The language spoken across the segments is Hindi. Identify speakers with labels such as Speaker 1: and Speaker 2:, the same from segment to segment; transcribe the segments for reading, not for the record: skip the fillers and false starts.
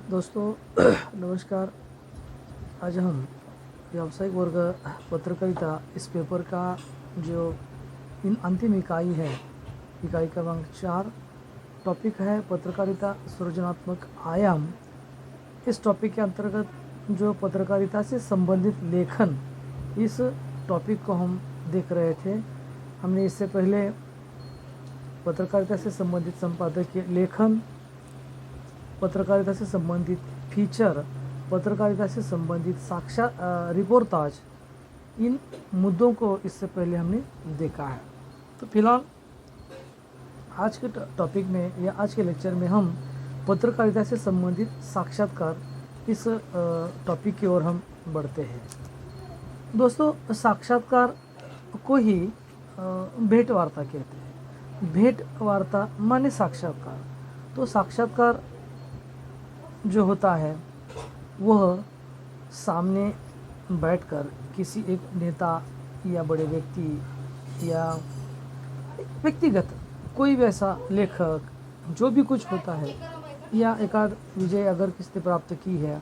Speaker 1: दोस्तों नमस्कार। आज हम व्यावसायिक वर्ग पत्रकारिता इस पेपर का जो अंतिम इकाई है, इकाई क्रमांक 4, टॉपिक है पत्रकारिता सृजनात्मक आयाम। इस टॉपिक के अंतर्गत जो पत्रकारिता से संबंधित लेखन, इस टॉपिक को हम देख रहे थे। हमने इससे पहले पत्रकारिता से संबंधित संपादकीय लेखन, पत्रकारिता से संबंधित फीचर, पत्रकारिता से संबंधित साक्षात रिपोर्टाज, इन मुद्दों को इससे पहले हमने देखा है। तो फिलहाल आज के टॉपिक में या आज के लेक्चर में हम पत्रकारिता से संबंधित साक्षात्कार, इस टॉपिक की ओर हम बढ़ते हैं। दोस्तों, साक्षात्कार को ही भेंट वार्ता कहते हैं। भेंट वार्ता माने साक्षात्कार। तो साक्षात्कार जो होता है वह सामने बैठकर किसी एक नेता या बड़े व्यक्ति या व्यक्तिगत कोई वैसा लेखक, जो भी कुछ होता है, या एकाध विजय अगर किसी ने प्राप्त की है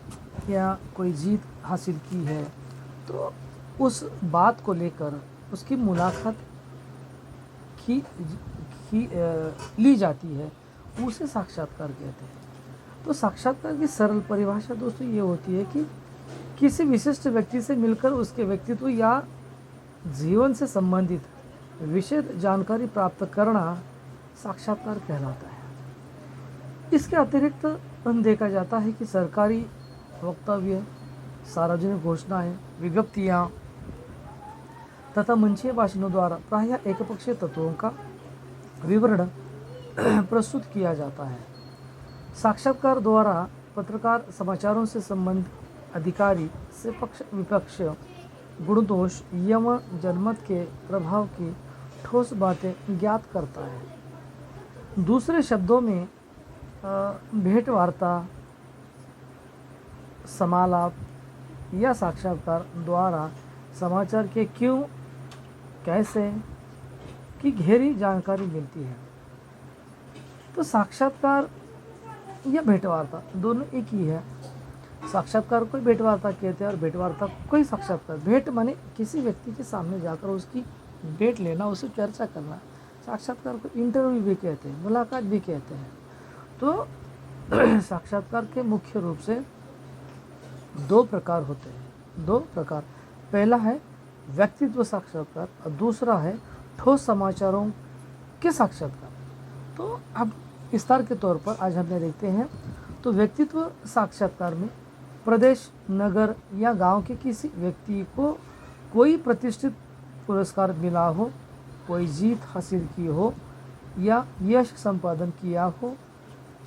Speaker 1: या कोई जीत हासिल की है, तो उस बात को लेकर उसकी मुलाकात ली जाती है, उसे साक्षात्कार कहते हैं। तो साक्षात्कार की सरल परिभाषा दोस्तों ये होती है कि किसी विशिष्ट व्यक्ति से मिलकर उसके व्यक्तित्व या जीवन से संबंधित विशद जानकारी प्राप्त करना साक्षात्कार कहलाता है। इसके अतिरिक्त देखा जाता है कि सरकारी वक्तव्य, सार्वजनिक घोषणाएं, विज्ञप्तियां तथा मंचीय भाषणों द्वारा प्रायः एकपक्षीय तत्वों का विवरण प्रस्तुत किया जाता है। साक्षात्कार द्वारा पत्रकार समाचारों से संबंधित अधिकारी से पक्ष विपक्ष, गुण दोष, यम जनमत के प्रभाव की ठोस बातें ज्ञात करता है। दूसरे शब्दों में भेंट वार्ता, समालाप या साक्षात्कार द्वारा समाचार के क्यों, कैसे की गहरी जानकारी मिलती है। तो साक्षात्कार या भेंटवार्ता दोनों एक ही है। साक्षात्कार को भेंटवार्ता कहते हैं और भेंटवार्ता को ही साक्षात्कार। भेंट माने किसी व्यक्ति के सामने जाकर उसकी भेंट लेना, उससे चर्चा करना। साक्षात्कार को इंटरव्यू भी कहते हैं, मुलाकात भी कहते हैं। तो साक्षात्कार के मुख्य रूप से दो प्रकार होते हैं, दो प्रकार। पहला है व्यक्तित्व साक्षात्कार और दूसरा है ठोस समाचारों के साक्षात्कार। तो अब विस्तार के तौर पर आज हमने देखते हैं। तो व्यक्तित्व साक्षात्कार में प्रदेश, नगर या गांव के किसी व्यक्ति को कोई प्रतिष्ठित पुरस्कार मिला हो, कोई जीत हासिल की हो या यश संपादन किया हो,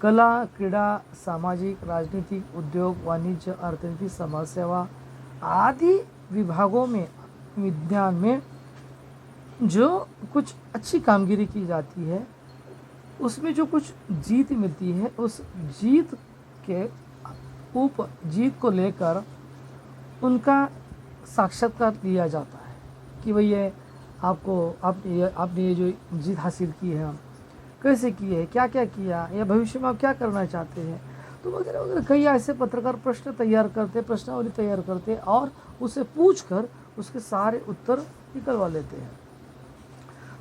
Speaker 1: कला, क्रीड़ा, सामाजिक, राजनीतिक, उद्योग, वाणिज्य, अर्थनीति, समाज सेवा आदि विभागों में, विज्ञान में जो कुछ अच्छी कामगिरी की जाती है, उसमें जो कुछ जीत मिलती है, उस जीत को लेकर उनका साक्षात्कार लिया जाता है कि भाई ये आपने ये जो जीत हासिल की है, कैसे की है, क्या क्या किया, या भविष्य में आप क्या करना चाहते हैं। तो वगैरह वगैरह कई ऐसे पत्रकार प्रश्नावली तैयार करते और उसे पूछकर उसके सारे उत्तर निकलवा लेते हैं।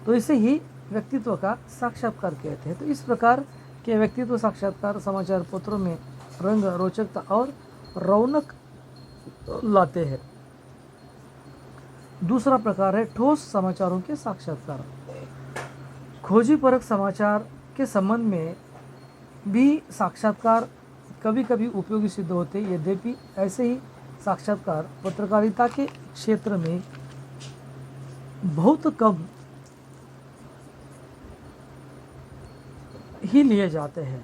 Speaker 1: तो इसे ही व्यक्तित्व का साक्षात्कार कहते हैं। तो इस प्रकार के व्यक्तित्व साक्षात्कार समाचार पत्रों में रंग, रोचकता और रौनक लाते हैं। दूसरा प्रकार है ठोस समाचारों के साक्षात्कार। खोजीपरक समाचार के संबंध में भी साक्षात्कार कभी कभी उपयोगी सिद्ध होते, यद्यपि ऐसे ही साक्षात्कार पत्रकारिता के क्षेत्र में बहुत कम ही लिए जाते हैं।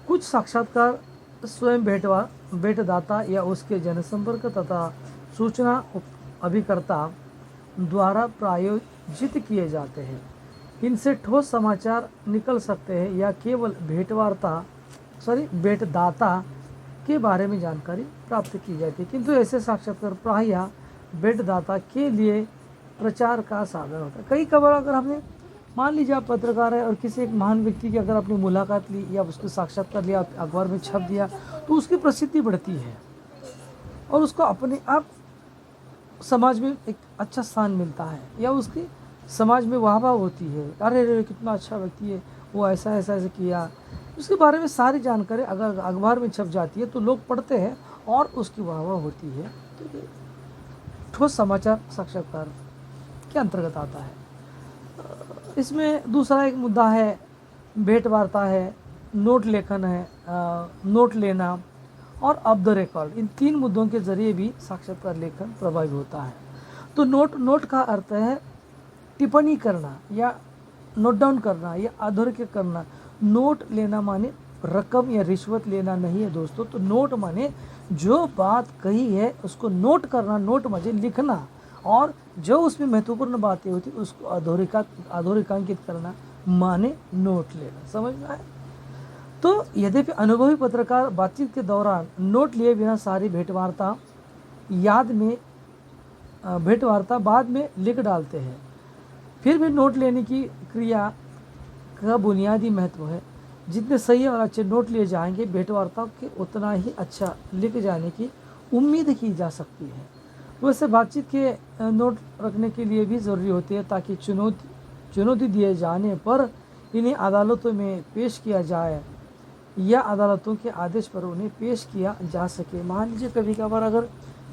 Speaker 1: कुछ साक्षात्कार स्वयं भेंटदाता या उसके जनसंपर्क तथा सूचना अभिकर्ता द्वारा प्रायोजित किए जाते हैं। इनसे ठोस समाचार निकल सकते हैं या केवल भेंटदाता के बारे में जानकारी प्राप्त की जाती है। किंतु ऐसे साक्षात्कार प्रायः भेंटदाता के लिए प्रचार का साधन होता है। कई कबार अगर हमने मान लीजिए आप पत्रकार है और किसी एक महान व्यक्ति की अगर आपने मुलाकात ली या उसको साक्षात्कार लिया, अखबार में छप दिया, तो उसकी प्रसिद्धि बढ़ती है और उसको अपने आप समाज में एक अच्छा स्थान मिलता है या उसकी समाज में वाहवाह होती है। अरे रे कितना अच्छा व्यक्ति है, वो ऐसा ऐसा ऐसा किया, उसके बारे में सारी जानकारी अगर अखबार में छप जाती है तो लोग पढ़ते हैं और उसकी वाहवाह होती है। तो ये ठोस समाचार साक्षात्कार के अंतर्गत आता है। इसमें दूसरा एक मुद्दा है भेंट वार्ता है, नोट लेखन है, नोट लेना और ऑफ द रिकॉर्ड। इन 3 मुद्दों के जरिए भी साक्षात्कार लेखन प्रभावी होता है। तो नोट का अर्थ है टिप्पणी करना या नोट डाउन करना या अधोरेखित करना। नोट लेना माने रकम या रिश्वत लेना नहीं है दोस्तों। तो नोट माने जो बात कही है उसको नोट करना, नोट मुझे लिखना, और जो उसमें महत्वपूर्ण बातें होती उसको अधोरेखांकित करना माने नोट लेना। समझ में आए? तो यद्यपि अनुभवी पत्रकार बातचीत के दौरान नोट लिए बिना सारी भेंटवार्ता बाद में लिख डालते हैं, फिर भी नोट लेने की क्रिया का बुनियादी महत्व है। जितने सही और अच्छे नोट लिए जाएंगे भेंटवार्ता के उतना ही अच्छा लिख जाने की उम्मीद की जा सकती है। वैसे बातचीत के नोट रखने के लिए भी ज़रूरी होती है ताकि चुनौती दिए जाने पर इन्हें अदालतों में पेश किया जाए या अदालतों के आदेश पर उन्हें पेश किया जा सके। मान लीजिए कभी कभार अगर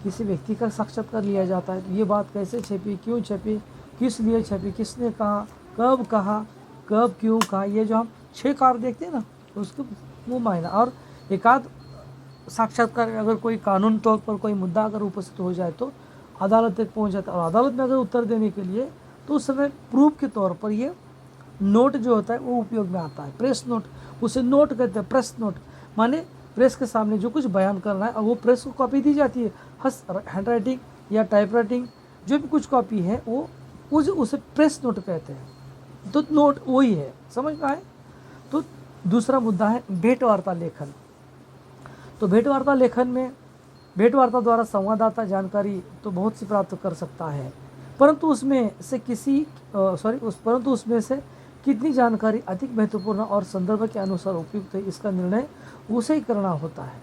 Speaker 1: किसी व्यक्ति का साक्षात्कार लिया जाता है तो ये बात कैसे छपी, क्यों छपी, किस लिए छपी, किसने कहा, कब क्यों कहा, ये जो हम 6 कार्य देखते हैं ना उसको वो मायना। और एकाध साक्षात्कार में अगर कोई कानून तौर पर कोई मुद्दा अगर उपस्थित हो जाए तो अदालत तक पहुंच जाता है और अदालत में अगर उत्तर देने के लिए तो उस समय प्रूफ के तौर पर ये नोट जो होता है वो उपयोग में आता है। प्रेस नोट, उसे नोट कहते हैं। प्रेस नोट माने प्रेस के सामने जो कुछ बयान करना है और वो प्रेस को कॉपी दी जाती है, हैंड राइटिंग या टाइप राइटिंग जो भी कुछ कॉपी है वो उसे प्रेस नोट कहते हैं। तो नोट वही है, समझ में आए? तो दूसरा मुद्दा है भेंटवार्ता लेखन। तो भेंटवार्ता लेखन में भेंटवार्ता द्वारा संवाददाता जानकारी तो बहुत सी प्राप्त कर सकता है, परंतु उसमें से कितनी जानकारी अधिक महत्वपूर्ण और संदर्भ के अनुसार उपयुक्त है इसका निर्णय उसे ही करना होता है।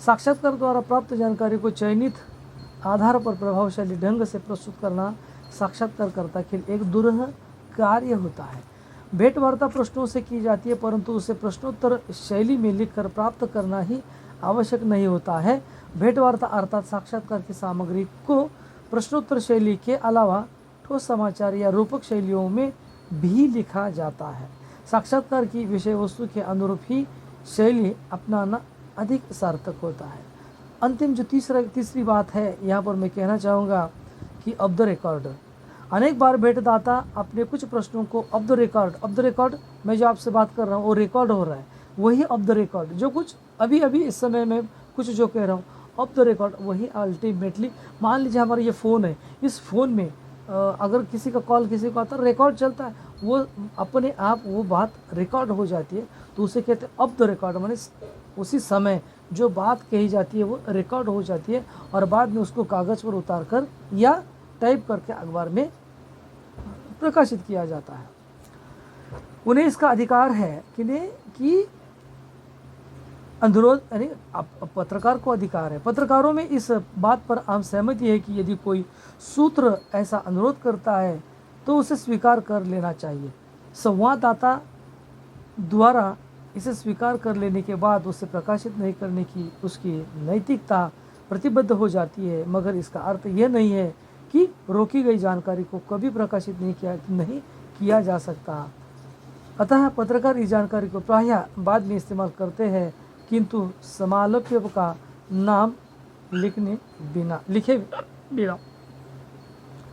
Speaker 1: साक्षात्कार द्वारा प्राप्त जानकारी को चयनित आधार पर प्रभावशाली ढंग से प्रस्तुत करना साक्षात्कारकर्ता के लिए एक दुरूह कार्य होता है। भेंटवार्ता प्रश्नों से की जाती है परंतु उसे प्रश्नोत्तर शैली में लिखकर प्राप्त करना ही आवश्यक नहीं होता है। भेंटवार्ता अर्थात साक्षात्कार की सामग्री को प्रश्नोत्तर शैली के अलावा ठोस समाचार या रूपक शैलियों में भी लिखा जाता है। साक्षात्कार की विषय वस्तु के अनुरूप ही शैली अपनाना अधिक सार्थक होता है। अंतिम जो तीसरी बात है यहाँ पर मैं कहना चाहूँगा कि ऑफ द रिकॉर्ड। अनेक बार भेंटदाता अपने कुछ प्रश्नों को ऑफ द रिकॉर्ड मैं जो आपसे बात कर रहा हूँ वो रिकॉर्ड हो रहा है, वही ऑफ द रिकॉर्ड। जो कुछ अभी इस समय में कुछ जो कह रहा हूँ ऑफ द रिकॉर्ड वही अल्टीमेटली। मान लीजिए हमारा ये फ़ोन है, इस फ़ोन में अगर किसी का कॉल किसी को आता है रिकॉर्ड चलता है, वो अपने आप वो बात रिकॉर्ड हो जाती है, तो उसे कहते हैं ऑफ द रिकॉर्ड। माने उसी समय जो बात कही जाती है वो रिकॉर्ड हो जाती है और बाद में उसको कागज़ पर उतार कर या टाइप करके अखबार में प्रकाशित किया जाता है। उन्हें इसका अधिकार है कि अनुरोध, यानी पत्रकार को अधिकार है। पत्रकारों में इस बात पर आम सहमति है कि यदि कोई सूत्र ऐसा अनुरोध करता है तो उसे स्वीकार कर लेना चाहिए। संवाददाता द्वारा इसे स्वीकार कर लेने के बाद उसे प्रकाशित नहीं करने की उसकी नैतिकता प्रतिबद्ध हो जाती है, मगर इसका अर्थ यह नहीं है कि रोकी गई जानकारी को कभी प्रकाशित नहीं किया जा सकता। अतः पत्रकार इस जानकारी को प्रायः बाद में इस्तेमाल करते हैं, किंतु समालप्य का नाम लिखे बिना।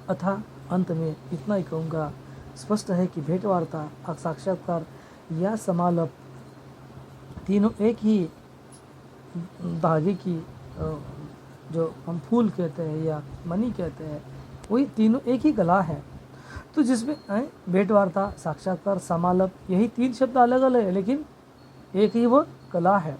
Speaker 1: अतः अंत में इतना ही कहूँगा, स्पष्ट है कि भेंटवार्ता, साक्षात्कार या समालप तीनों एक ही धागे की जो हम फूल कहते हैं या मनी कहते हैं, वही तीनों एक ही कला है। तो जिसमें भेंटवार्ता, साक्षात्कार, समालप, यही 3 शब्द अलग अलग है लेकिन एक ही वो कला है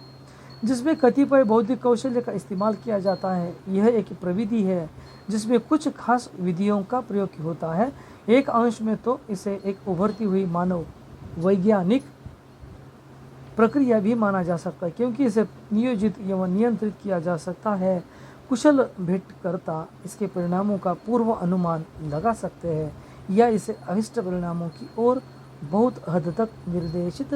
Speaker 1: जिसमें कतिपय बौद्धिक कौशल्य का इस्तेमाल किया जाता है। यह एक प्रविधि है जिसमें कुछ खास विधियों का प्रयोग होता है। एक अंश में तो इसे एक उभरती हुई मानव वैज्ञानिक प्रक्रिया भी माना जा सकता है, क्योंकि इसे नियोजित एवं नियंत्रित किया जा सकता है। कुशल भेंटकर्ता इसके परिणामों का पूर्व अनुमान लगा सकते हैं या इसे अभिष्ट परिणामों की ओर बहुत हद तक निर्देशित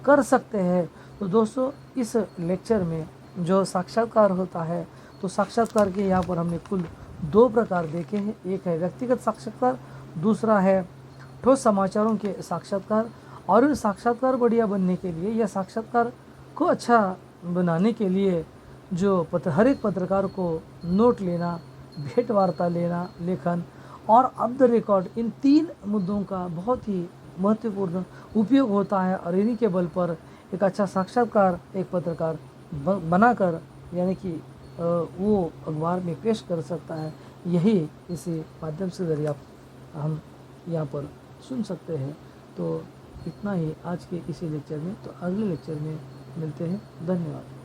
Speaker 1: कर सकते हैं। तो दोस्तों, इस लेक्चर में जो साक्षात्कार होता है, तो साक्षात्कार के यहाँ पर हमने कुल 2 प्रकार देखे हैं। एक है व्यक्तिगत साक्षात्कार, दूसरा है ठोस समाचारों के साक्षात्कार। और इन साक्षात्कार बढ़िया बनने के लिए या साक्षात्कार को अच्छा बनाने के लिए जो हर एक पत्रकार को नोट लेना, भेंट वार्ता लेना, लेखन और ऑफ द रिकॉर्ड, इन 3 मुद्दों का बहुत ही महत्वपूर्ण उपयोग होता है। और इन्हीं के बल पर एक अच्छा साक्षात्कार एक पत्रकार बनाकर यानी कि वो अखबार में पेश कर सकता है। यही इसी माध्यम से जरिए हम यहाँ पर सुन सकते हैं। तो इतना ही आज के इसी लेक्चर में। तो अगले लेक्चर में मिलते हैं। धन्यवाद।